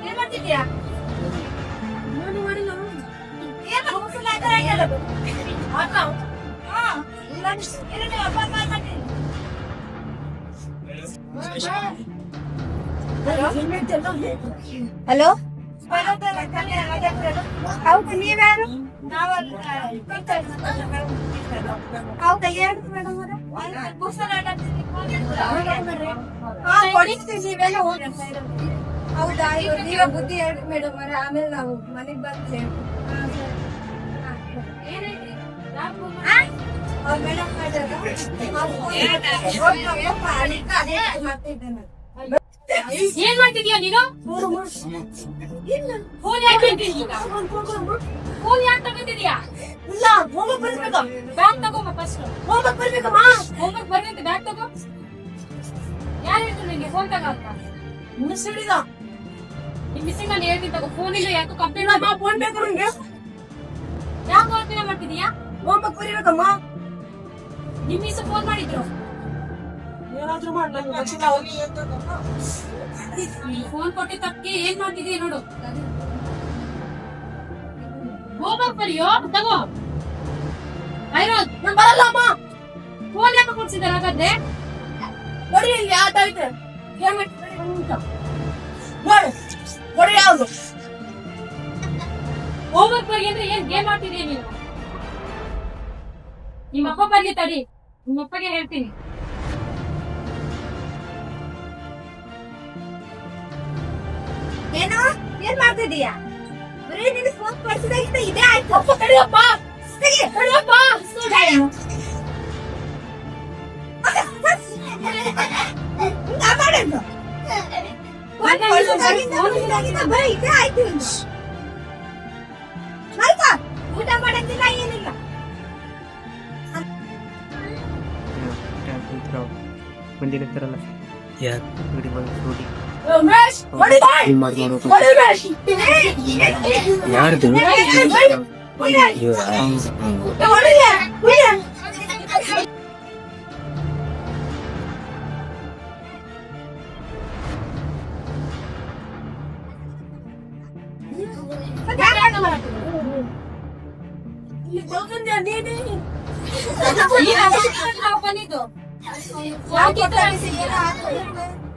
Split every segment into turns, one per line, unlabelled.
ಏನ್ ಮಾಡ್ತಿದ್ಯಾ? ಹಲೋ, ಹೌದು ನೀವ್ಯಾರು? ಹೌದಾ, ಏನು ಮೇಡಮ್ ನೀವೆಲ್ಲ ಹೋಗಿ. ಹೌದಾ, ನೀವೇ ಬುದ್ಧಿ ಹೇಳಿ ಮೇಡಮ್ ಅವರೇ, ಆಮೇಲೆ ನಾವು ಮನೆಗ್ ಬರ್ತೇವೆ.
ಏನ್ ಮಾಡ್ತಿದ್ಯಾ ನೀನು? ಫೋನ್ ಯಾಕೆ ತಗೋತಿದ್ಯಾ?
ಇಲ್ಲ, ಹೋಗಕ್ ಬರ್ಬೇಕು.
ಬ್ಯಾಗ್ ತಗೋಮ್ಮ ಫಸ್ಟ್.
ಹೋಗಕ್ ಬರ್ಬೇಕಮ್ಮ.
ಹೋಗಕ್ ಬರ್ಬೇಕು, ಬ್ಯಾಗ್ ತಗೋ. ಯಾರು ಹೇಳ್ತಾರೆ ನಿಂಗೆ ಫೋನ್ ತಗೋ ಅಂತ?
ಮಿಸ್ ಹಿಡಿದ.
ನಿಮ್ ಮಿಸ್ಸಿಂಗ್ ನಾನು ಹೇಳ್ತೀನಿ ತಗೋ. ಫೋನ್ ಇಲ್ಲ, ಯಾಕೋ ಕಂಪ್ಲೇಂಟ್
ಇಲ್ಲಮ್ಮ, ಫೋನ್ ಬೇಕು ನಂಗೆ.
ಯಾಕೆ ಕಂಪ್ಲೇಂಟ್ ಮಾಡ್ತಿದ್ಯಾ?
ಹೋಗಕ್ ಬರ್ಬೇಕಮ್ಮ.
ನಿಮ್ ಮಿಸ್ ಫೋನ್ ಮಾಡಿದ್ರು.
ಏನಾದ್ರೂ ಮಾಡ್ಲಂಗ
ಫೋನ್ ಕೊಟ್ಟಿ ತಪ್ಪಿ ಏನ್ ಮಾಡ್ತಿದೀಯ ನೋಡು. ಹೋಗಕ್ ಬರಿಯೋ ತಗೋ. ಐರೋದ್
ನಾನು ಬರಲ್ಲ ಅಮ್ಮ.
ಫೋನ್ ಯಾಕೆ ಕೊಡ್ಸಿದಾರ ಹಾಗಾದ್ರೆ?
ನೋಡಿ ಇಲ್ಲಿ ಆಟ ಐತೆ. ನೋಡಿ ನೋಡಿ ಯಾವ್ದು
ಹೋಗಕ್ ಬರಿ ಅಂದ್ರೆ ಏನ್ ಗೇಮ್ ಮಾಡ್ತಿದೀಯ ನೀನು? ನಿಮ್ಮಪ್ಪ ಬರ್ಲಿ ತಡಿ, ನಿಮ್ಮಪ್ಪಗೆ ಹೇಳ್ತೀನಿ.
ಏನು ಏನ್ ಮಾಡ್ತಿದೀಯಾ? ಬರೀ ನಿನ್ ಫೋನ್ ಕೊಡ್ಸಿದಾಗಿಂದ ಇದೇ ಆಯ್ತು. ಅಪ್ಪ ತಡಿಯಪ್ಪ, ತಡಿಯಪ್ಪ. ಬರೀ ಇದೇ ಆಯ್ತು. ಊಟ ಮಾಡಕ್ಕಿಲ್ಲ, ಏನಿಲ್ಲ.
ಬಂದಿರ್ತಾರಲ್ಲ ಯಾರ್ದು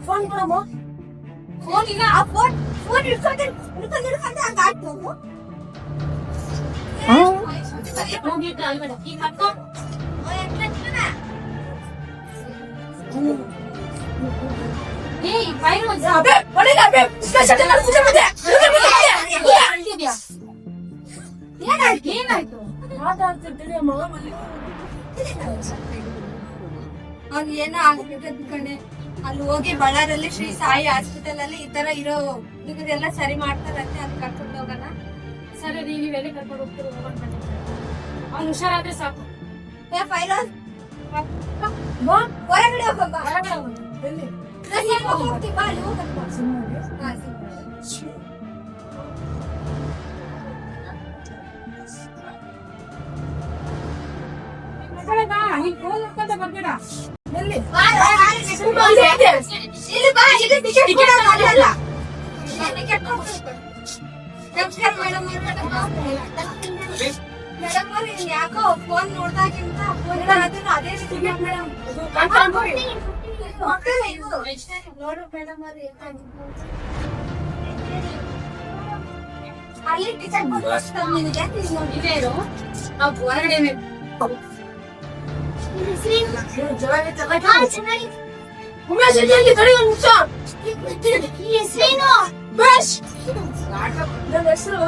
ಫೋನ್ ಕೊಡಮ್ಮ.
ಫೋನ್ ಇಲ್ಲ,
ಆ ಫೋನ್ ಹಿಡ್ಕೊಂಡು ಹಂಗಾಗ್ತು.
ಹೋಗಿದ್ದ ಅಲ್ಬೇಡ ಈಗ ಹತ್ತೋ. ಏಯ್ ಫೈರೋಜ್ ಏನಾಯ್ತು?
ಮಾತಾಡ್ತಿರ್ತೀನಿ ಮಗ ಮನೆ. ಅವ್ನು ಏನೋ ಆಗ್ಬಿಟ್ಟದ್ ಕಣೆ. ಅಲ್ಲಿ ಹೋಗಿ ಬಳ್ಳಾರಲ್ಲಿ ಶ್ರೀ ಸಾಯಿ ಹಾಸ್ಪಿಟಲ್ ಅಲ್ಲಿ ಈ ತರ ಇರೋ ಹುಡುಗರೆಲ್ಲ ಸರಿ ಮಾಡ್ತಾರಂತೆ. ಅಲ್ಲಿ ಕರ್ಕೊಂಡು ಹೋಗೋಣ.
ಸರಿ, ನೀವೆಲ್ಲಿ ಕರ್ಕೊಂಡು ಹೋಗ್ತೀರೋ ಹೋಗೋಣ. ಅವ್ನು ಹುಷಾರಾದ್ರೆ ಸಾಕು.
ಏ ಫೈರೋಜ್, ಹೊರಗಡೆ ಹೋಗಮ್ಮ.
ಹೊರಗಡೆ ಹೋಗೋಣ.
ಹೋಗ್ತೀವಿ ಬಾ, ಅಲ್ಲಿ ಹೋಗೋಣ ಬಾ. ಹಾ,
ಹಿಂಗ್ ಫೋನ್ ನೋಡ್ಕೊಂತ ಬರ್ಬೇಡ.
ಎಲ್ಲಿ? ಇಲ್ಲಿ ಬಾ, ಇದು ಟಿಕೆಟ್ ಕೂಡ ಮಾಡಲ್ಲ. ನಮಸ್ಕಾರ ಮೇಡಮ್. ಮೇಡಮ್ ಅವ್ರು ಯಾಕೋ ಫೋನ್ ನೋಡ್ದಾಗಿಂತ ಫೋನ್ ಅದೇ ಟಿಕೆಟ್ ಮೇಡಮ್. ನೋಡು ಮೇಡಮ್ ಅವ್ರು ಅಲ್ಲಿ ಟಿಕೆಟ್ ನಿನಗೆ
ಇದೇನು ನಾವು ಹೊರಗಡೆ
ಉಮೇಶ್ ಇಲ್ಲಿ ತಡಿ ಒಂದು ನಿಮಿಷ. ಉಮೇಶ್, ನನ್ನ ಹೆಸರು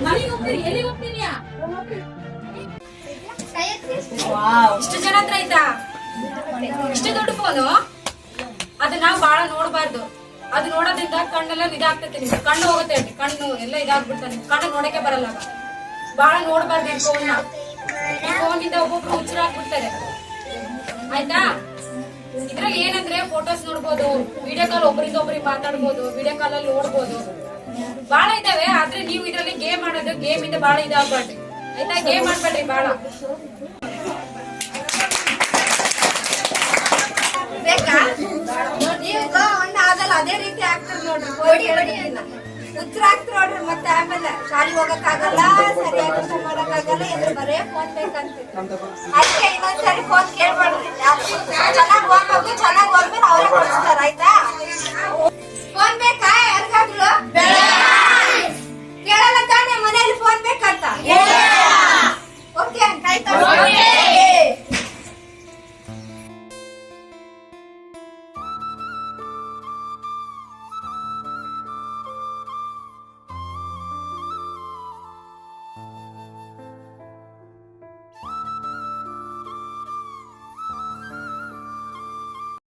ಮನೆಗೆ ಹೋಗ್ತೀರಿ ಎಲ್ಲಿಗೆ ಹೋಗ್ತೀನಿ ಇಷ್ಟು ಜನ ಹತ್ರ ಆಯ್ತಾ ಇಷ್ಟು ದೊಡ್ಡ ಫೋನು ಅದನ್ನ ಬಾಳ ನೋಡ್ಬಾರ್ದು. ಅದು ನೋಡೋದ್ರಿಂದ ಕಣ್ಣೆಲ್ಲ ಇದಾಗ್ತೈತೆ, ನಿಮ್ಗೆ ಕಣ್ಣು ಹೋಗುತ್ತೆ, ಕಣ್ಣು ಎಲ್ಲ ಇದಾಗ್ಬಿಡ್ತಾನೆ, ಕಣ್ಣು ನೋಡಕ್ಕೆ ಬರಲ್ಲ. ಬಾಳ ನೋಡ್ಬಾರ್ದು ಈ ಫೋನ್ ಇಂದ ಒಬ್ಬೊಬ್ರು ಹುಚ್ಚರಾಗ್ಬಿಡ್ತಾರೆ ಆಯ್ತಾ. ಇದ್ರಾಗ ಏನಂದ್ರೆ ಫೋಟೋಸ್ ನೋಡ್ಬೋದು, ವಿಡಿಯೋ ಕಾಲ್ ಒಬ್ಬರಿಂದ ಒಬ್ರಿಗೆ ಮಾತಾಡ್ಬೋದು, ವಿಡಿಯೋ ಕಾಲ್ ಅಲ್ಲಿ ನೋಡ್ಬೋದು, ಬಾಳ ಇದಾವೆ. ಆದ್ರೆ ನೀವು ಇದ್ರಲ್ಲಿ ಗೇಮ್ ಆಡೋದು, ಗೇಮ್ ಇಂದ ಬಾಳ ಇದಾಗ್ಬಾರ್ದು ಆಯ್ತಾ. ಗೇಮ್ ಮಾಡ್ಬೇಡ್ರಿ ಬಾಳ.
ನೀವು ಆಗಲ್ಲ ಅದೇ ರೀತಿ ಆಗ್ತದೆ ನೋಡ್ರಿ. ಉತ್ತರ ಆಗ್ತದೆ ನೋಡ್ರಿ. ಮತ್ತೆ ಆಮೇಲೆ ಶಾಲೆಗೆ ಹೋಗಕ್ಕಾಗಲ್ಲ, ಸರಿಯಾಗಿ ಊಟ ಮಾಡಕ್ಕಾಗಲ್ಲ, ಎದ್ರ ಬರೇ ಫೋನ್ ಬೇಕಂತ. ಅದಕ್ಕೆ ಇನ್ನೊಂದ್ಸರಿ ಫೋನ್ ಕೇಳ್ಬೇಡ್ರಿ. ಚೆನ್ನಾಗಿ ಓದ್ಬೇಕು, ಚೆನ್ನಾಗಿ ಓದ್ಮೇಲೆ ಅವ್ರೆ